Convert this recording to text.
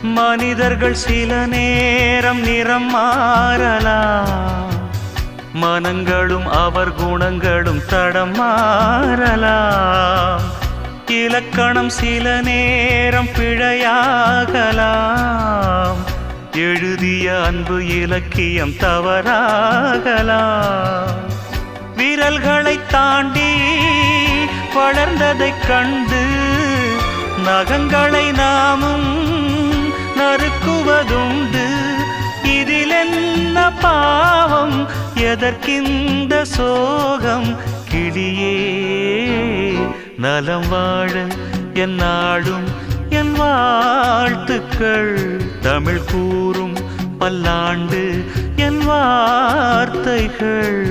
மனிதர்கள் சில நேரம் நிறம் மாறலாம், மனங்களும் அவர் குணங்களும் தடம் மாறலாம். இலக்கணம் சில நேரம் பிழையாகலாம், எழுதிய அன்பு இலக்கியம் தவறாகலாம். விரல்களை தாண்டி வளர்ந்ததைக் கண்டு நகங்களை நாமும் நறுக்குவதுண்டு. இதில் என்ன பாவம், எதற்கிந்த சோகம்? கிளியே நலம் வாழ என் நாடும் என் வாழ்த்துக்கள், தமிழ் கூறும் பல்லாண்டு என் வார்த்தைகள்.